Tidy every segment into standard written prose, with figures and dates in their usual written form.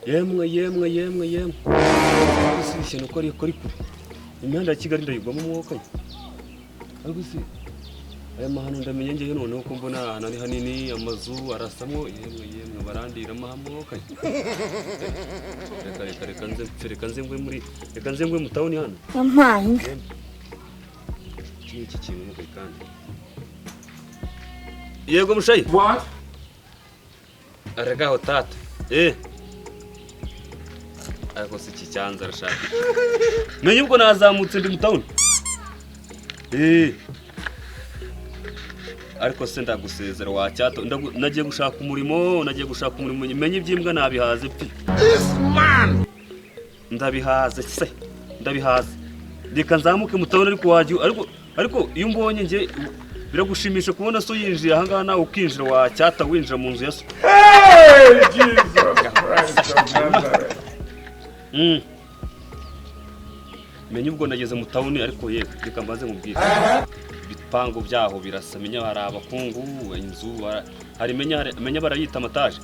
yemwe gusishya no kuri kure imihanda ya Kigali ndayigwamo umwuka ariko si aya mahano ndamenye ngewe noneho ko mbona ahantu ari hanini amazu arasamwo yemwe barandira amamwoka reka nze ngwe mu town hano yampanga iki kintu mu kandi yego mushayi What? aragaho tata ariko si cyanza arashaka menye ubwo nazamutse ndi mu town ariko se ndagusezera wacyato nagiye gushaka umurimo menye ibyimbwa nabihaze pi ndabihaze reka nzamuke mu town ariko waje ariko iyo mbonye nge biragushimisha kubona so yinjiye aha ngaha nawe ukinjira wacyata winjira mu nzu ya so Jesus Christ of Nazareth. menye ubwo nageze mu town ariko yego reka mbaze mubwire bipango byaho birasa menya hari abakungu inzu hari menya barayita amataje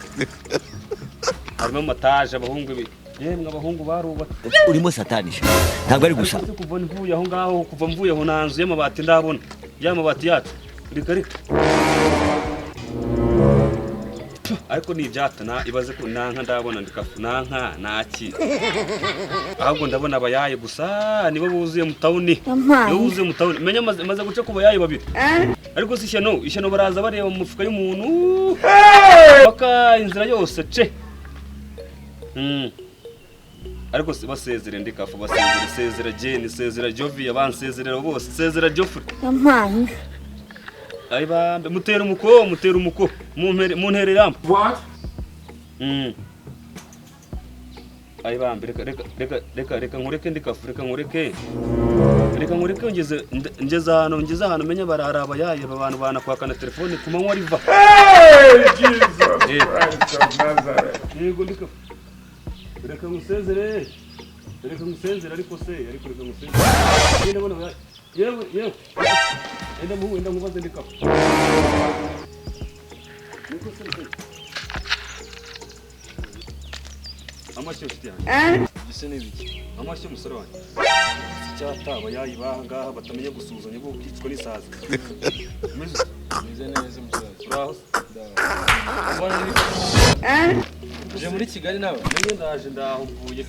harimo amataje abahungu yemwe abahungu barubatse urimo satanisha ntabwo ari gusa kuva mvuye aho nanzu y'amabati ndabona y'amabati yacu reka ariko ni ibyatana ibaze ko nanka ndabona ndikafu nanka naki ahubwo ndabona abayaye gusa nibo buzuye mu town menya maze guca ku bayaye babiri ariko si ishyano baraza bareba mu mufuka y'umuntu baka inzira yose ce ariko basezere ndikafu basezera Jane sezera Jovi abansezerera bose sezera Joffrey yampanga ay bambe mutera umuko mu ntereramba What? ay bambe reka nkureke ndikafu reka nkureke ngeze ahantu menya barara abayaye abantu banakwaka na telefone ku manywa riva Jesus Christ of Nazareth. yego ndikafu reka ngusezere ariko reka ngusezere ngenda bona yewe enda mubaze ndikafu niko se amashyo cyane gise n'ibiki amashyo musore wanjye cyataba yayibaha ngaha batamenya gusuzanya bwo kwicwa n'isazi meze neza musaza uraho Je muri Kigali nawe ndaje ndahuvuye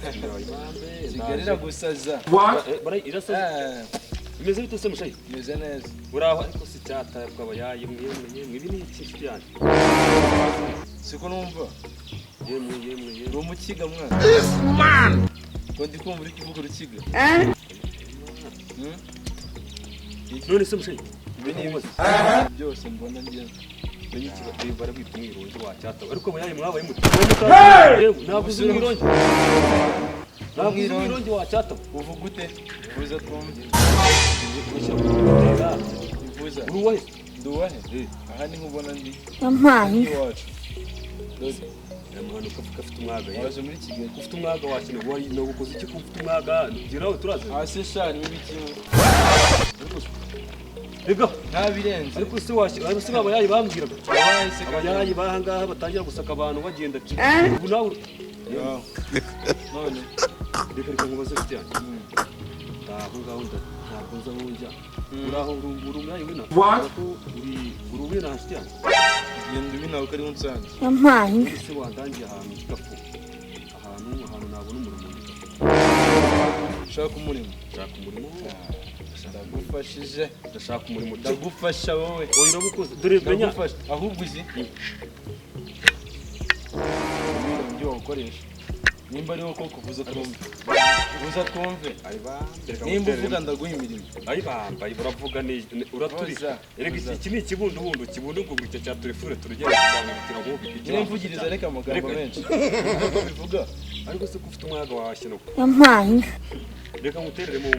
Kigali ragusaza What? bara irasaza imeze bite se mushayi meze neza uraho ariko si cyata bwabayaye ibi ni iki cyane siko numva yemwe uri umukiga mwana ko ndi kumva uri kuvuga urukiga none se mushayi ibi ni ibibazo byose mbona ngiye menye iki barabita umwirongi wacyata ariko abayaye mwabaye muti ntabwo uzi umwirongi wacyata uvuga ute uvuza twumve uvuza uruwahe nduwahe aha ni nkubona ndi yampanga iwacu amahano kafite umwaga waje muri Kigali ufite umwaga wakine wari no gukoza iki kufite umwaga giraho turaze hasi shani n'ibikimwe rega ntabirenze ariko se wasi abayaye bambwiraga abayaye bahangaha batangira gusaka abantu bagenda ubu nawe none reka nkubaze cyane ntabwo ngaho ntabwo nza aho njya uraho urumyaye wina uri wina cyane genda ubinawe ko ari unsanze yampanga se wandangiye ahantu kikafu ahantu nabona umurimo ushaka umurimo ndashaka umurimo ndagufasha wowe oya urabukoze dore menya ahubwo uzi ibyo wakoresha nimba ariho ko kuvuza twumve nimba uvuga ndaguha imirimo ayibambaye uravuga uraturiza erega iki ni ikibundubundo ubwo buri cya telefone turugenda kuzamurikira nk'uko nimvugiriza reka amagambo menshi uko bivuga ariko se ko ufite umwaga wahashyira yampanga reka nguterere mu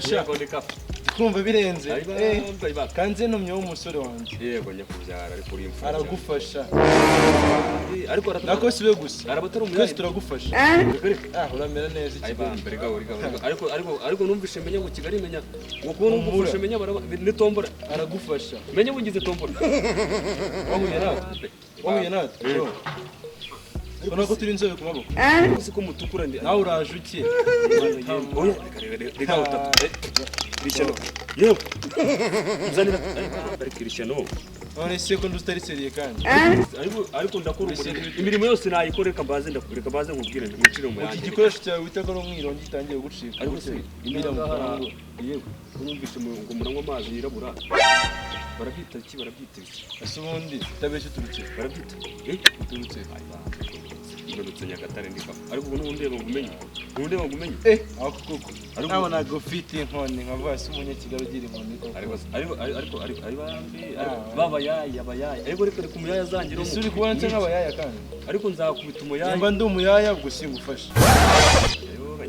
fasha yego ndikafa kumva birenze ayba kanze numye w'umusore wanjye yego nyakubyara ariko uri imfura aragufasha ariko nako sibe gusa arabatari twese umuyayi turagufasha uramera neza ayba mbere gaho ariko numvishe menya ngo Kigali menya ngo kubona umufashe menya ni tombora aragufasha menya bungize tombora wahuye natwe urabona ko turi inzobe ku maboko siko mutukura ndi nawe uraje uke oya reka utatu Cristiano yewe muzanira ariko Cristiano none se ko ndutari seriye kandi ariko ndakora imirimo yose nayikoreka baze ndakureka baze nkubwire ngicire mu yanjye iki gikoresho cyawe wita ko ari umwirongi gitangiye gucika ariko se imira mu karango yewe urumvishe ngo muranywa amazi yirabura barabyita iki ese ubundi utabeshye uturutse barabyita uturutse ibarutse Nyagatare ndikafa ariko ubu n'undeba ngumenye aho koko nawe ntabwo ufite inkoni nka vasi umunyakigali ugira inkoni ariko ari bambi babayaya ariko reka umuyaya azangire ese uri kubona nse nk'abayaya kandi ariko nzakubita umuyaya mba ndi umuyaya ubwo singufasha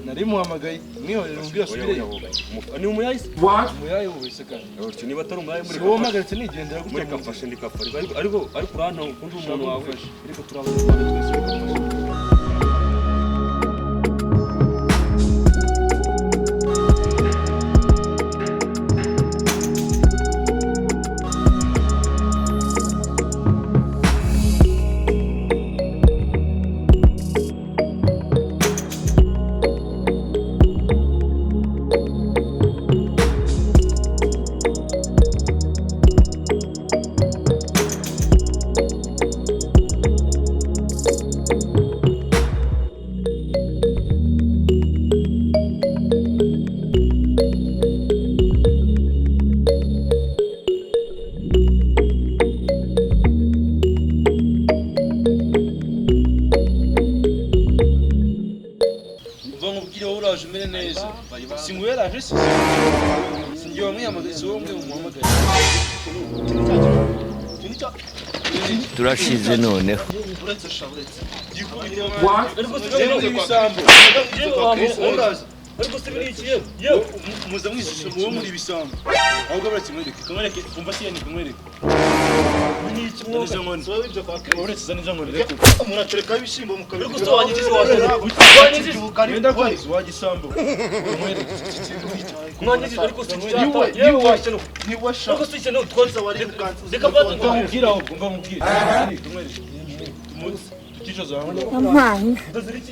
nari muhamagaye mwihorere umbwira asubire ni umuyaya se umuyaya wese kandi niba atari umuyaya muri wowe mpagaritse nigendera muri kafashe ndikafa ariko uranta ukundi umuntu wawe ariko turabona twese bikafashe Singuela, je sais. Singiye mwiyamagaza uwo mwe umuhamagaye. turashize noneho ariko se biri iki yewe muza mwishisha muwo muri ibisambo ahubwo barakimwereka kamwereke kumva siyeni kumwereka ni iki mwoza nkoni so ibyo kwa uretse zani zo nkoni reko muratereka ibishimbo mukabiri ariko so wanyigije wenda ko wagisambo kumwereka mwanyigije ariko se yewe washano ni washa ariko se cyane twanza wari reka baza ngumubwira ahubwo ngumubwira kumwereka tukijo zawe Amani. Daziri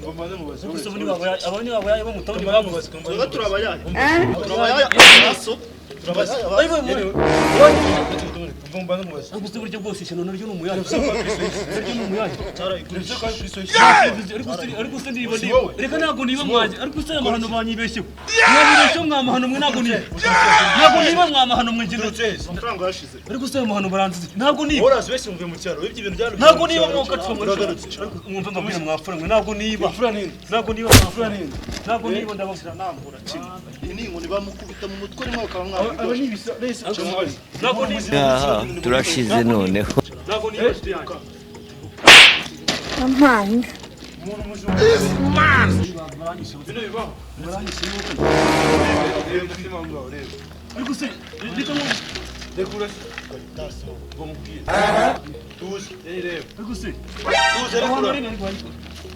Mbamane mubaze gusa muri abanye babaye bo mutawuni bamubaze kumva turabayaya aso mbamane mubaze gusa buryo bwose ishyano naryo n'umuyaga ariko se niba reka ntabwo niba mwaje ariko se amahano banyibeshyeho mwabibeshyeho mwamahano mwe ntabwo niba mwamahano mwe ngira amafaranga yashize ariko se amahano baranzize ntabwo niba urazi bese mvuye mu cyaro ibyo bintu byaro ntabwo niba mwakatwa mwumva mbabwira mwafura mwe ntabwo niba mwafura ninde ntabwo niba ndabasira nambura ni inkoni bamukubita mu mutwe rimwe bakaba mwabo aba ni bisa bese ntabwo niba aha turashize noneho ntabwo niba shiti yanjye Amani. ariko se reka ngo dekura taso bamubwira tuzi reba ariko se tuzi rekura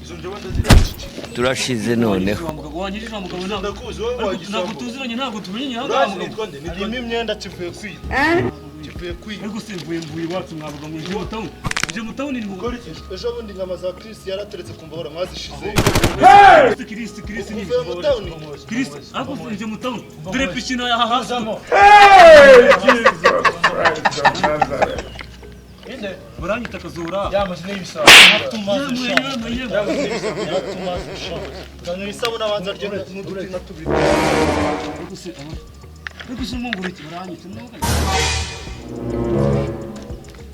izo njabanda ziri turashize noneho wanyirije umugabo ndakuzi wowe ntabwo tuziranye ntabwo tumenye hanga ni imyenda kivuye kwiba kivuye kwiba ariko se mvuye iwacu mwavuga ngo nje mutawuni nje mutawuni ni gukora iki ejo bundi ngama za Chris yarateretse kumbahora mwazishize Chris ni Chris ako nje mutawuni dore piscine yaha hasamo Jesus Christ of Nazareth. inde baranyita kazura yamaze n'ibisabo yemwe kandi ibisabo nabanza ryo n'uduri na tubiri ariko se mungura iki baranyita n'uga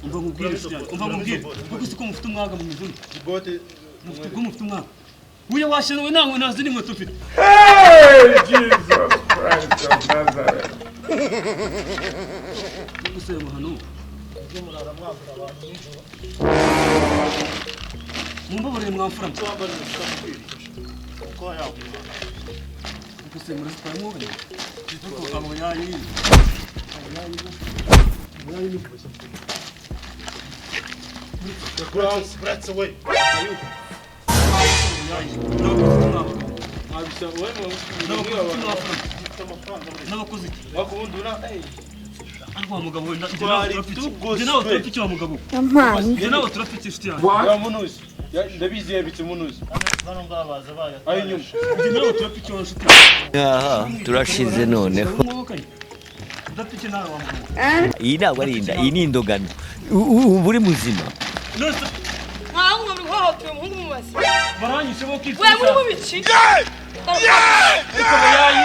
umva mubwire kuko siko mufite umwaga mu mizuni bote mufite umwaga uye washenewe nangwe nazi ni mweto ufite Hey, Jesus Christ of Nazareth. gusa amahano murara mwambura abantu nijoro mumbabarire mwamfura twambara ukamubwira uko yawe Você muri siporo mubonye kuko kamuyayi Bratse we. n'abakozi Wakubundura. ariko mugabo wenda mugabo yampaye njye nawe turafite inshuti yanjye Ya munuzi. Ndabizi yabitse munuzi. Bano ngabaza baya. Ayi nyuma. njye nawe turafite inshuti aha turashize noneho udafite nawe wa mugabo iyi ntabwo ari inda iyi ni indogano ubu uri muzima nose nkaho muri hohotuye umuhungu mu basi baranyishe bo we muri mu biki ariko bayayi